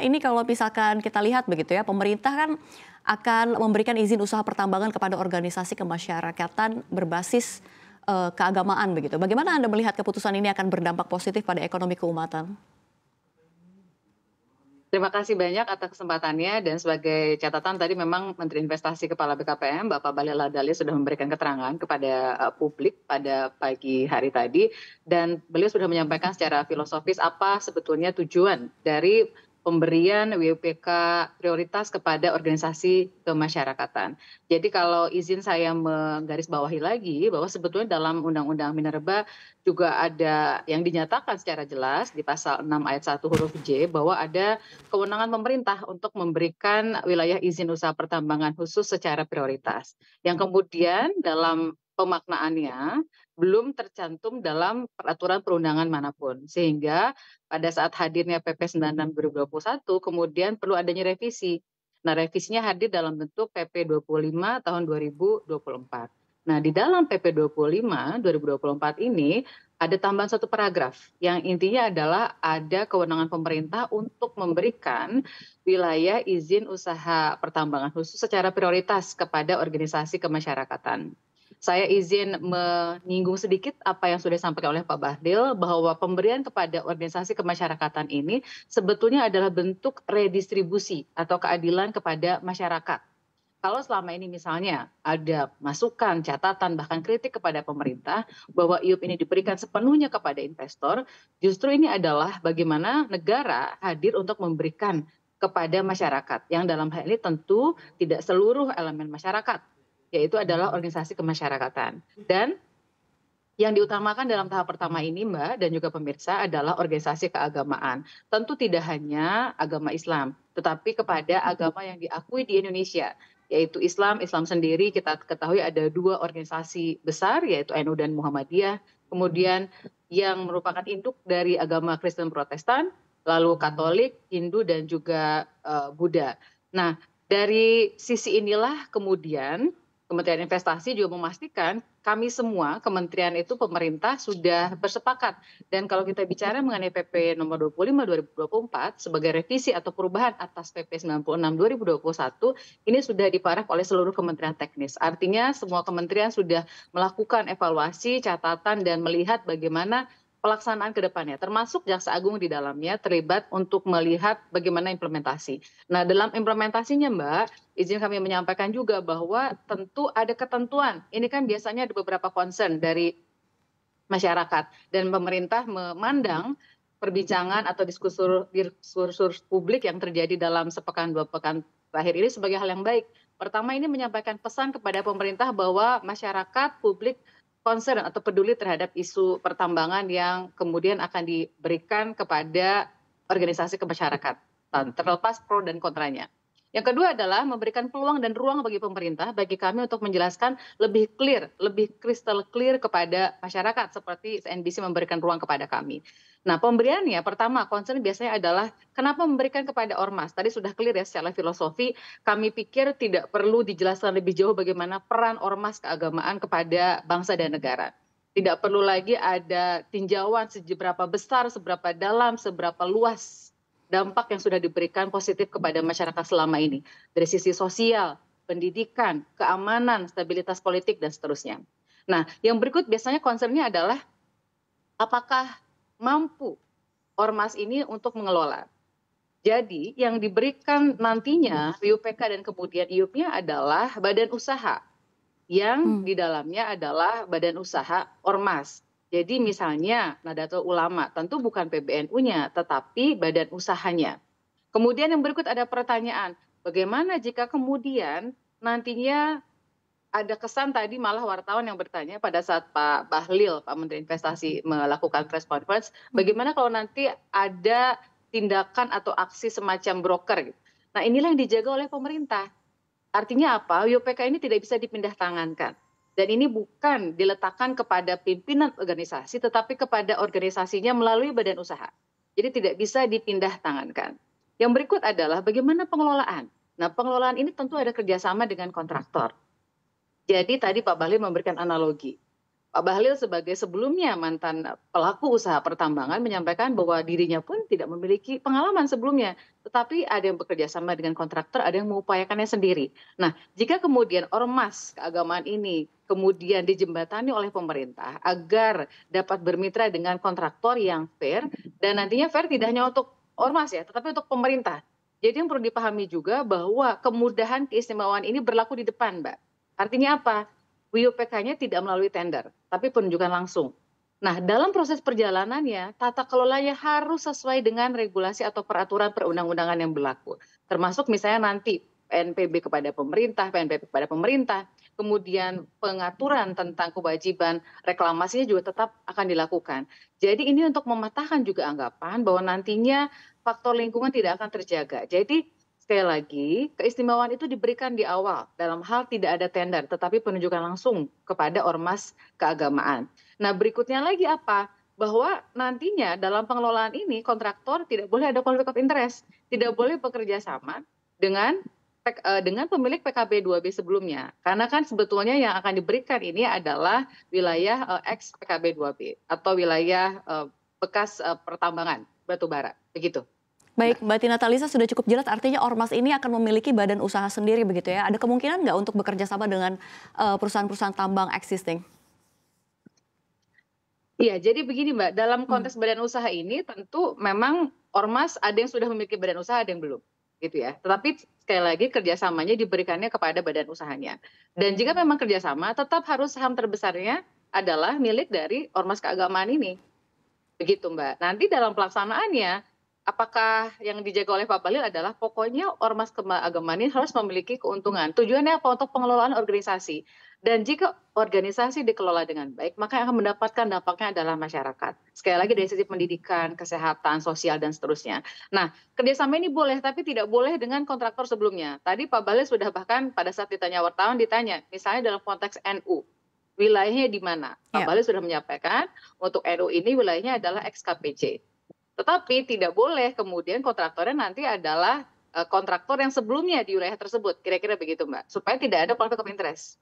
ini kalau misalkan kita lihat begitu ya, pemerintah kan akan memberikan izin usaha pertambangan kepada organisasi kemasyarakatan berbasis keagamaan begitu. Bagaimana Anda melihat keputusan ini akan berdampak positif pada ekonomi keumatan? Terima kasih banyak atas kesempatannya dan sebagai catatan tadi memang Menteri Investasi Kepala BKPM Bapak Bahlil Lahadalia sudah memberikan keterangan kepada publik pada pagi hari tadi dan beliau sudah menyampaikan secara filosofis apa sebetulnya tujuan dari pemberian WUPK prioritas kepada organisasi kemasyarakatan. Jadi kalau izin saya menggarisbawahi lagi bahwa sebetulnya dalam Undang-Undang Minerba juga ada yang dinyatakan secara jelas di pasal 6 ayat 1 huruf J bahwa ada kewenangan pemerintah untuk memberikan wilayah izin usaha pertambangan khusus secara prioritas. Yang kemudian dalam pemaknaannya belum tercantum dalam peraturan perundangan manapun. Sehingga pada saat hadirnya PP 96 2021 kemudian perlu adanya revisi. Nah, revisinya hadir dalam bentuk PP 25 tahun 2024. Nah, di dalam PP 25 2024 ini ada tambahan satu paragraf yang intinya adalah ada kewenangan pemerintah untuk memberikan wilayah izin usaha pertambangan khusus secara prioritas kepada organisasi kemasyarakatan. Saya izin menyinggung sedikit apa yang sudah disampaikan oleh Pak Bahlil bahwa pemberian kepada organisasi kemasyarakatan ini sebetulnya adalah bentuk redistribusi atau keadilan kepada masyarakat. Kalau selama ini misalnya ada masukan, catatan, bahkan kritik kepada pemerintah bahwa IUP ini diberikan sepenuhnya kepada investor, justru ini adalah bagaimana negara hadir untuk memberikan kepada masyarakat, yang dalam hal ini tentu tidak seluruh elemen masyarakat, yaitu adalah organisasi kemasyarakatan. Dan yang diutamakan dalam tahap pertama ini, Mbak, dan juga pemirsa adalah organisasi keagamaan. Tentu tidak hanya agama Islam, tetapi kepada agama yang diakui di Indonesia, yaitu Islam. Islam sendiri kita ketahui ada dua organisasi besar, yaitu NU dan Muhammadiyah. Kemudian yang merupakan induk dari agama Kristen Protestan, lalu Katolik, Hindu, dan juga Buddha. Nah, dari sisi inilah kemudian Kementerian Investasi juga memastikan kami semua kementerian itu pemerintah sudah bersepakat. Dan kalau kita bicara mengenai PP nomor 25 2024 sebagai revisi atau perubahan atas PP 96 2021, ini sudah diparaf oleh seluruh kementerian teknis. Artinya semua kementerian sudah melakukan evaluasi, catatan, dan melihat bagaimana pelaksanaan ke depannya, termasuk Jaksa Agung di dalamnya terlibat untuk melihat bagaimana implementasi. Nah, dalam implementasinya, Mbak, izin kami menyampaikan juga bahwa tentu ada ketentuan. Ini kan biasanya ada beberapa concern dari masyarakat dan pemerintah memandang perbincangan atau diskursus publik yang terjadi dalam sepekan dua pekan terakhir ini sebagai hal yang baik. Pertama, ini menyampaikan pesan kepada pemerintah bahwa masyarakat publik concern atau peduli terhadap isu pertambangan yang kemudian akan diberikan kepada organisasi kemasyarakatan, terlepas pro dan kontranya. Yang kedua adalah memberikan peluang dan ruang bagi pemerintah, bagi kami untuk menjelaskan lebih clear, lebih crystal clear kepada masyarakat, seperti CNBC memberikan ruang kepada kami. Nah, pemberiannya pertama concern biasanya adalah kenapa memberikan kepada ormas. Tadi sudah clear ya secara filosofi, kami pikir tidak perlu dijelaskan lebih jauh bagaimana peran ormas keagamaan kepada bangsa dan negara. Tidak perlu lagi ada tinjauan seberapa besar, seberapa dalam, seberapa luas dampak yang sudah diberikan positif kepada masyarakat selama ini. Dari sisi sosial, pendidikan, keamanan, stabilitas politik, dan seterusnya. Nah, yang berikut biasanya concernnya adalah apakah mampu ormas ini untuk mengelola. Jadi yang diberikan nantinya WUPK dan kemudian IUP-nya adalah badan usaha yang di dalamnya adalah badan usaha ormas. Jadi misalnya Nahdlatul Ulama tentu bukan PBNU-nya tetapi badan usahanya. Kemudian yang berikut ada pertanyaan, bagaimana jika kemudian nantinya ada kesan tadi malah wartawan yang bertanya pada saat Pak Bahlil, Pak Menteri Investasi melakukan press conference, bagaimana kalau nanti ada tindakan atau aksi semacam broker gitu. Nah, inilah yang dijaga oleh pemerintah. Artinya apa? WUPK ini tidak bisa dipindah tangankan. Dan ini bukan diletakkan kepada pimpinan organisasi, tetapi kepada organisasinya melalui badan usaha. Jadi tidak bisa dipindah tangankan. Yang berikut adalah bagaimana pengelolaan. Nah, pengelolaan ini tentu ada kerjasama dengan kontraktor. Jadi tadi Pak Bahlil memberikan analogi. Pak Bahlil sebagai sebelumnya mantan pelaku usaha pertambangan menyampaikan bahwa dirinya pun tidak memiliki pengalaman sebelumnya, tetapi ada yang bekerja sama dengan kontraktor, ada yang mengupayakannya sendiri. Nah, jika kemudian ormas keagamaan ini kemudian dijembatani oleh pemerintah agar dapat bermitra dengan kontraktor yang fair, dan nantinya fair tidak hanya untuk ormas ya, tetapi untuk pemerintah. Jadi yang perlu dipahami juga bahwa kemudahan keistimewaan ini berlaku di depan, Mbak. Artinya apa? WUPK-nya tidak melalui tender, tapi penunjukan langsung. Nah, dalam proses perjalanannya, tata kelolanya harus sesuai dengan regulasi atau peraturan perundang-undangan yang berlaku. Termasuk misalnya nanti PNPB kepada pemerintah, PNPB kepada pemerintah, kemudian pengaturan tentang kewajiban reklamasinya juga tetap akan dilakukan. Jadi ini untuk mematahkan juga anggapan bahwa nantinya faktor lingkungan tidak akan terjaga. Jadi sekali lagi, keistimewaan itu diberikan di awal dalam hal tidak ada tender, tetapi penunjukan langsung kepada ormas keagamaan. Nah, berikutnya lagi apa? Bahwa nantinya dalam pengelolaan ini kontraktor tidak boleh ada konflik of interest, tidak boleh bekerja sama dengan dengan pemilik PKB 2B sebelumnya. Karena kan sebetulnya yang akan diberikan ini adalah wilayah ex PKB 2B atau wilayah bekas pertambangan batu bara, begitu. Baik, Mbak Tina Talisa sudah cukup jelas, artinya ormas ini akan memiliki badan usaha sendiri begitu ya. Ada kemungkinan nggak untuk bekerja sama dengan perusahaan-perusahaan tambang existing? Iya, jadi begini Mbak, dalam konteks badan usaha ini tentu memang ormas ada yang sudah memiliki badan usaha, ada yang belum, gitu ya. Tetapi sekali lagi kerjasamanya diberikannya kepada badan usahanya. Dan jika memang kerjasama, tetap harus saham terbesarnya adalah milik dari ormas keagamaan ini. Begitu Mbak. Nanti dalam pelaksanaannya, apakah yang dijaga oleh Pak Bahlil adalah pokoknya ormas keagamaan ini harus memiliki keuntungan. Tujuannya apa? Untuk pengelolaan organisasi. Dan jika organisasi dikelola dengan baik, maka yang akan mendapatkan dampaknya adalah masyarakat. Sekali lagi dari sisi pendidikan, kesehatan, sosial, dan seterusnya. Nah, kerjasama ini boleh, tapi tidak boleh dengan kontraktor sebelumnya. Tadi Pak Bahlil sudah bahkan pada saat ditanya wartawan, ditanya, misalnya dalam konteks NU, wilayahnya di mana? Pak Ya. Bahlil sudah menyampaikan, untuk NU ini wilayahnya adalah ex-KPC. Tetapi tidak boleh kemudian kontraktornya nanti adalah kontraktor yang sebelumnya di wilayah tersebut. Kira-kira begitu Mbak. Supaya tidak ada konflik of interest.